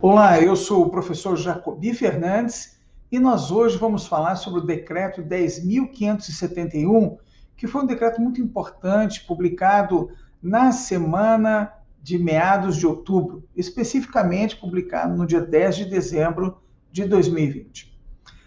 Olá, eu sou o professor Jacobi Fernandes e nós hoje vamos falar sobre o decreto 10.571, que foi um decreto muito importante, publicado na semana de meados de outubro, especificamente publicado no dia 10 de dezembro de 2020.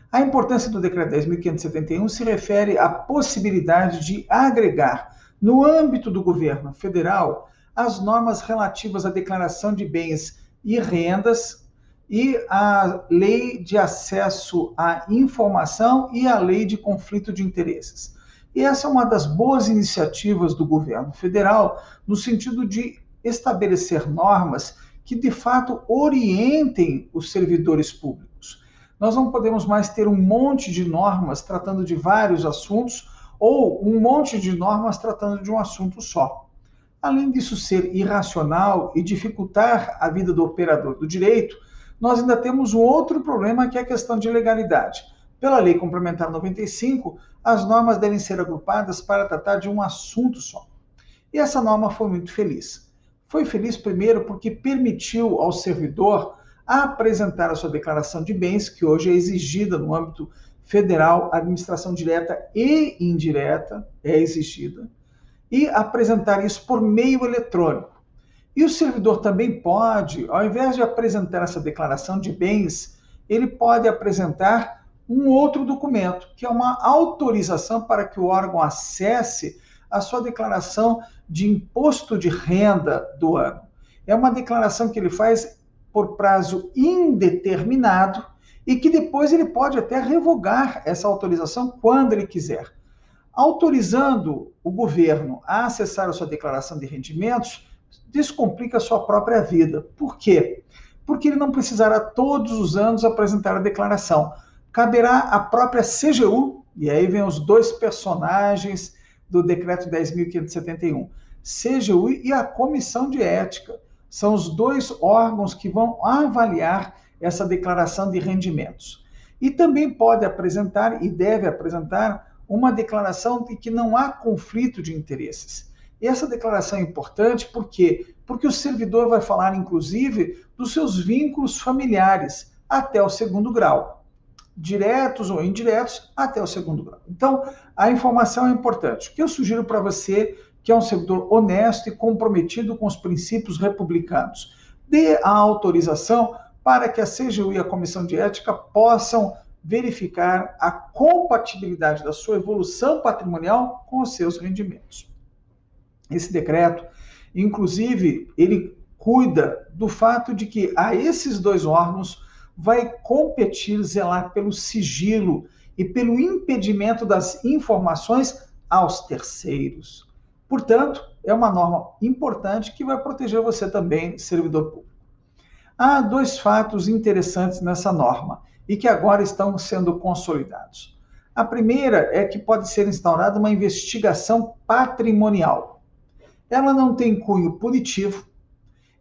A importância do decreto 10.571 se refere à possibilidade de agregar, no âmbito do governo federal, as normas relativas à declaração de bens e rendas e a lei de acesso à informação e a lei de conflito de interesses. E essa é uma das boas iniciativas do governo federal, no sentido de estabelecer normas que, de fato, orientem os servidores públicos. Nós não podemos mais ter um monte de normas tratando de vários assuntos ou um monte de normas tratando de um assunto só. Além disso ser irracional e dificultar a vida do operador do direito, nós ainda temos um outro problema, que é a questão de legalidade. Pela Lei Complementar 95, as normas devem ser agrupadas para tratar de um assunto só. E essa norma foi muito feliz. Foi feliz, primeiro, porque permitiu ao servidor apresentar a sua declaração de bens, que hoje é exigida no âmbito federal, a administração direta e indireta é exigida, e apresentar isso por meio eletrônico. E o servidor também pode, ao invés de apresentar essa declaração de bens, ele pode apresentar um outro documento, que é uma autorização para que o órgão acesse a sua declaração de imposto de renda do ano. É uma declaração que ele faz por prazo indeterminado e que depois ele pode até revogar essa autorização quando ele quiser. Autorizando o governo a acessar a sua declaração de rendimentos, descomplica a sua própria vida. Por quê? Porque ele não precisará todos os anos apresentar a declaração. Caberá à própria CGU, e aí vem os dois personagens do decreto 10.571, CGU e a Comissão de Ética. São os dois órgãos que vão avaliar essa declaração de rendimentos. E também pode apresentar e deve apresentar uma declaração de que não há conflito de interesses. E essa declaração é importante por quê? Porque o servidor vai falar, inclusive, dos seus vínculos familiares até o segundo grau, diretos ou indiretos até o segundo grau. Então, a informação é importante. O que eu sugiro para você, que é um servidor honesto e comprometido com os princípios republicanos, dê a autorização para que a CGU e a Comissão de Ética possam verificar a compatibilidade da sua evolução patrimonial com os seus rendimentos. Esse decreto, inclusive, ele cuida do fato de que a esses dois órgãos vai competir zelar pelo sigilo e pelo impedimento das informações aos terceiros. Portanto, é uma norma importante que vai proteger você também, servidor público. Há dois fatos interessantes nessa norma e que agora estão sendo consolidados. A primeira é que pode ser instaurada uma investigação patrimonial. Ela não tem cunho punitivo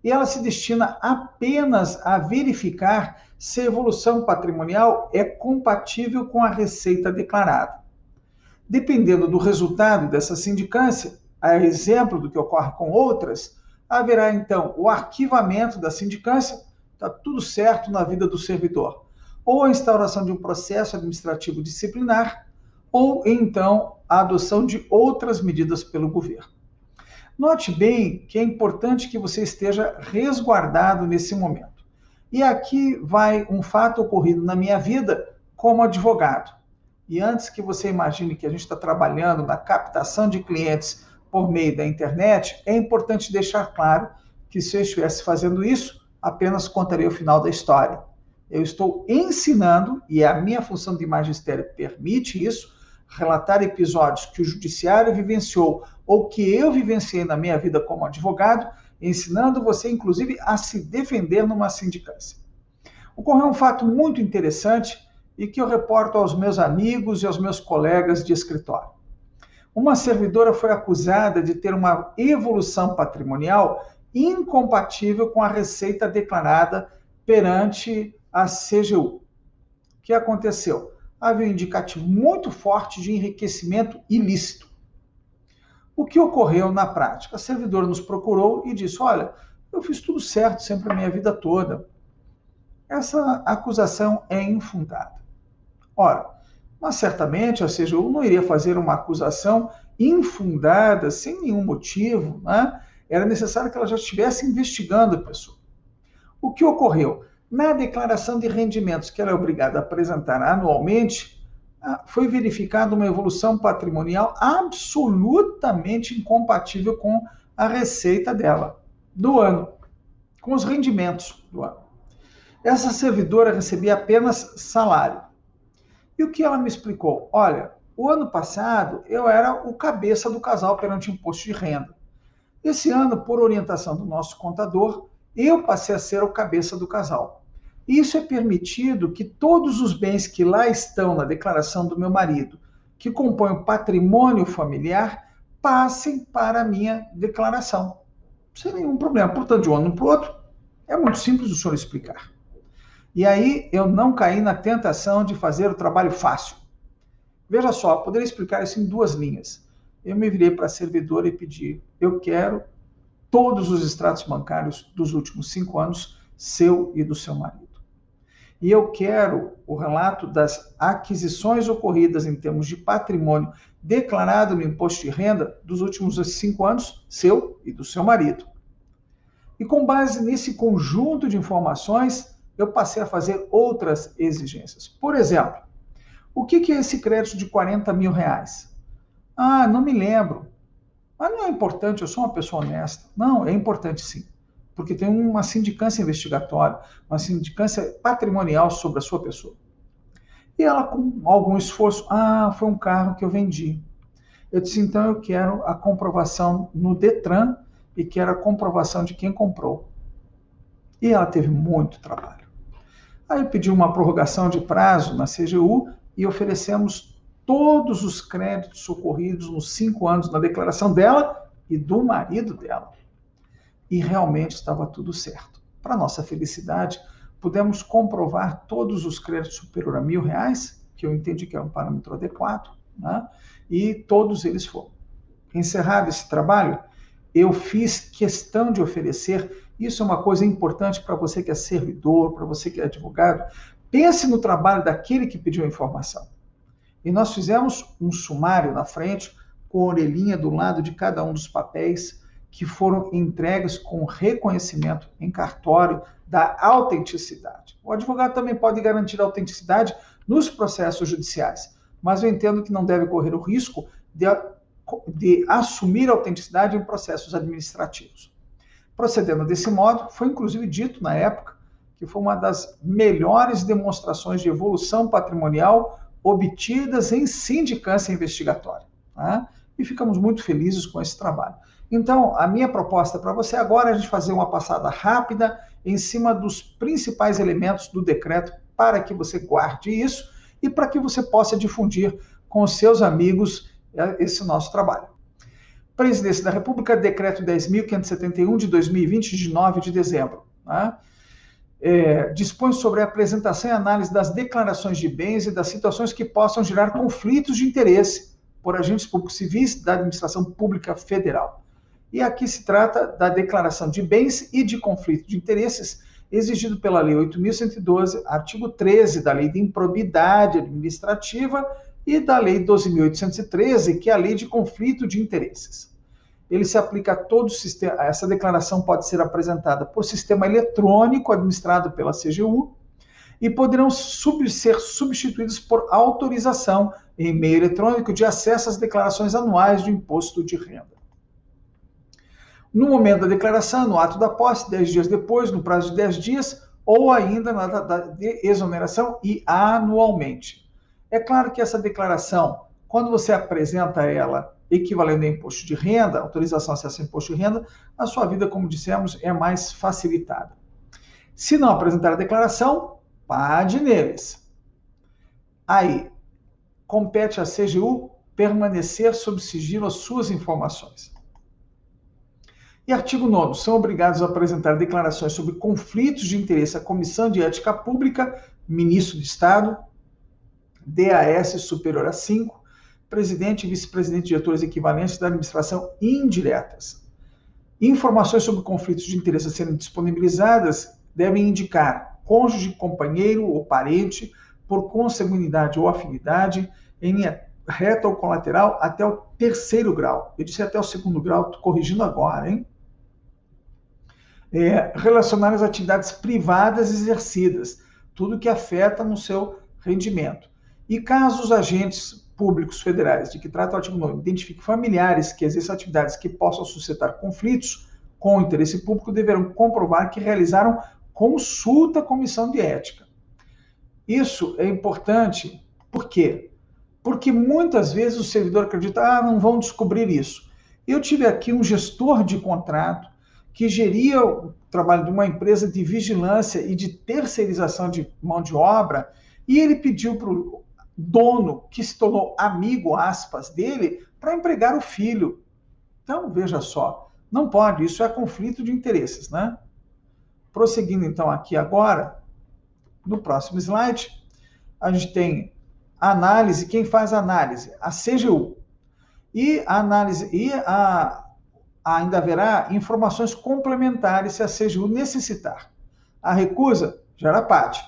e ela se destina apenas a verificar se a evolução patrimonial é compatível com a receita declarada. Dependendo do resultado dessa sindicância, a exemplo do que ocorre com outras, haverá então o arquivamento da sindicância, está tudo certo na vida do servidor, ou a instauração de um processo administrativo disciplinar, ou então a adoção de outras medidas pelo governo. Note bem que é importante que você esteja resguardado nesse momento. E aqui vai um fato ocorrido na minha vida como advogado. E antes que você imagine que a gente está trabalhando na captação de clientes por meio da internet, é importante deixar claro que se eu estivesse fazendo isso, apenas contaria o final da história. Eu estou ensinando, e a minha função de magistério permite isso, relatar episódios que o judiciário vivenciou ou que eu vivenciei na minha vida como advogado, ensinando você, inclusive, a se defender numa sindicância. Ocorreu um fato muito interessante e que eu reporto aos meus amigos e aos meus colegas de escritório. Uma servidora foi acusada de ter uma evolução patrimonial incompatível com a receita declarada perante a CGU. O que aconteceu? Havia um indicativo muito forte de enriquecimento ilícito. O que ocorreu na prática? A servidora nos procurou e disse: olha, eu fiz tudo certo sempre a minha vida toda. essa acusação é infundada. Ora, mas certamente a CGU não iria fazer uma acusação infundada, sem nenhum motivo, né? Era necessário que ela já estivesse investigando a pessoa. O que ocorreu? Na declaração de rendimentos que ela é obrigada a apresentar anualmente, foi verificada uma evolução patrimonial absolutamente incompatível com a receita dela do ano, com os rendimentos do ano. Essa servidora recebia apenas salário. E o que ela me explicou? Olha, o ano passado eu era o cabeça do casal perante o imposto de renda. Esse ano, por orientação do nosso contador, eu passei a ser o cabeça do casal. Isso é permitido que todos os bens que lá estão na declaração do meu marido, que compõem o patrimônio familiar, passem para a minha declaração, sem nenhum problema. Portanto, de um ano para o outro, é muito simples o senhor explicar. E aí eu não caí na tentação de fazer o trabalho fácil. Veja só, poderia explicar isso em 2 linhas. Eu me virei para a servidora e pedi, eu quero todos os extratos bancários dos últimos 5 anos, seu e do seu marido. E eu quero o relato das aquisições ocorridas em termos de patrimônio declarado no imposto de renda dos últimos 5 anos, seu e do seu marido. E com base nesse conjunto de informações, eu passei a fazer outras exigências. Por exemplo, o que é esse crédito de R$40 mil? Ah, não me lembro. Mas não é importante, eu sou uma pessoa honesta. Não, é importante sim. Porque tem uma sindicância investigatória, uma sindicância patrimonial sobre a sua pessoa. E ela, com algum esforço, foi um carro que eu vendi. Eu disse, então eu quero a comprovação no Detran e quero a comprovação de quem comprou. E ela teve muito trabalho. Aí eu pedi uma prorrogação de prazo na CGU e oferecemos todos os créditos ocorridos nos 5 anos na declaração dela e do marido dela. E realmente estava tudo certo. Para nossa felicidade, pudemos comprovar todos os créditos superiores a R$1.000, que eu entendi que é um parâmetro adequado, né? E todos eles foram. Encerrado esse trabalho, eu fiz questão de oferecer, isso é uma coisa importante para você que é servidor, para você que é advogado, pense no trabalho daquele que pediu a informação. E nós fizemos um sumário na frente, com a orelhinha do lado de cada um dos papéis, que foram entregues com reconhecimento em cartório da autenticidade. O advogado também pode garantir a autenticidade nos processos judiciais, mas eu entendo que não deve correr o risco de assumir a autenticidade em processos administrativos. Procedendo desse modo, foi inclusive dito na época que foi uma das melhores demonstrações de evolução patrimonial obtidas em sindicância investigatória. Tá? E ficamos muito felizes com esse trabalho. Então, a minha proposta para você agora é a gente fazer uma passada rápida em cima dos principais elementos do decreto para que você guarde isso e para que você possa difundir com os seus amigos esse nosso trabalho. Presidência da República, Decreto 10.571 de 2020, de 9 de dezembro. Né? Dispõe sobre a apresentação e análise das declarações de bens e das situações que possam gerar conflitos de interesse por agentes públicos civis da administração pública federal. E aqui se trata da declaração de bens e de conflito de interesses exigido pela Lei 8.112, artigo 13 da Lei de Improbidade Administrativa e da Lei 12.813, que é a Lei de Conflito de Interesses. Ele se aplica a todo o sistema. Essa declaração pode ser apresentada por sistema eletrônico administrado pela CGU e poderão ser substituídos por autorização em meio eletrônico de acesso às declarações anuais do imposto de renda. No momento da declaração, no ato da posse, 10 dias depois, no prazo de 10 dias, ou ainda na data de exoneração e anualmente. É claro que essa declaração, quando você apresenta ela equivalendo a imposto de renda, autorização a acesso a imposto de renda, a sua vida, como dissemos, é mais facilitada. Se não apresentar a declaração, pade neles. Aí, compete à CGU permanecer sob sigilo as suas informações. E artigo 9º, são obrigados a apresentar declarações sobre conflitos de interesse à Comissão de Ética Pública, Ministro de Estado, DAS superior a 5, presidente e vice-presidente de diretores equivalentes da administração indiretas. Informações sobre conflitos de interesse a serem disponibilizadas devem indicar cônjuge, companheiro ou parente, por consanguinidade ou afinidade, em linha reta ou colateral, até o terceiro grau. Eu disse até o segundo grau, estou corrigindo agora, hein? Relacionar as atividades privadas exercidas, tudo que afeta no seu rendimento. E caso os agentes públicos federais de que trata o artigo 9 identifiquem familiares que exerçam atividades que possam suscitar conflitos com o interesse público, deverão comprovar que realizaram consulta à comissão de ética. Isso é importante, por quê? Porque muitas vezes o servidor acredita, não vão descobrir isso. Eu tive aqui um gestor de contrato que geria o trabalho de uma empresa de vigilância e de terceirização de mão de obra, e ele pediu para o dono, que se tornou amigo, aspas, dele, para empregar o filho. Então, veja só, não pode, isso é conflito de interesses, né? Prosseguindo, então, aqui agora, no próximo slide, a gente tem a análise, quem faz a análise? A CGU. E a análise, ainda haverá informações complementares se a CGU necessitar. A recusa gera parte.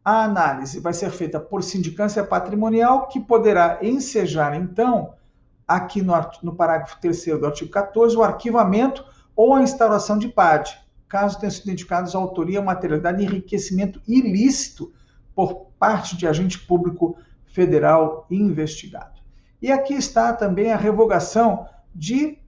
A análise vai ser feita por sindicância patrimonial, que poderá ensejar, então, aqui no parágrafo 3º do artigo 14, o arquivamento ou a instauração de PAD, caso tenham sido identificados a autoria, materialidade e enriquecimento ilícito por parte de agente público federal investigado. E aqui está também a revogação de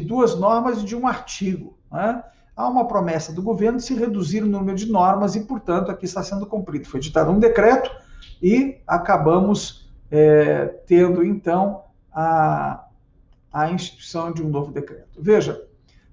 duas normas e de um artigo, né? Há uma promessa do governo de se reduzir o número de normas e, portanto, aqui está sendo cumprido. Foi editado um decreto e acabamos tendo, então, a instituição de um novo decreto. Veja,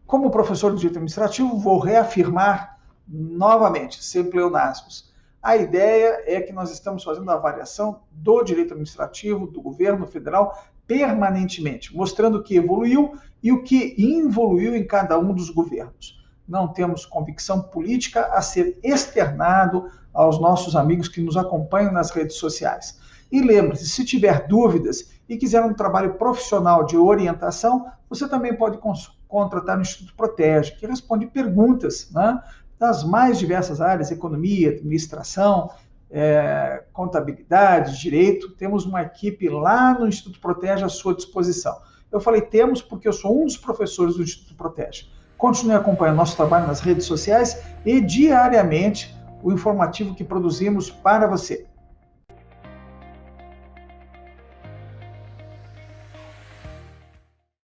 como professor de direito administrativo, vou reafirmar novamente, sem pleonasmos. A ideia é que nós estamos fazendo a avaliação do direito administrativo, do governo federal, permanentemente, mostrando o que evoluiu e o que involuiu em cada um dos governos. Não temos convicção política a ser externado aos nossos amigos que nos acompanham nas redes sociais. E lembre-se, se tiver dúvidas e quiser um trabalho profissional de orientação, você também pode contratar o Instituto Protege, que responde perguntas, né, das mais diversas áreas, economia, administração, contabilidade, direito. Temos uma equipe lá no Instituto Protege à sua disposição. Eu falei temos porque eu sou um dos professores do Instituto Protege. Continue acompanhando nosso trabalho nas redes sociais e diariamente o informativo que produzimos para você.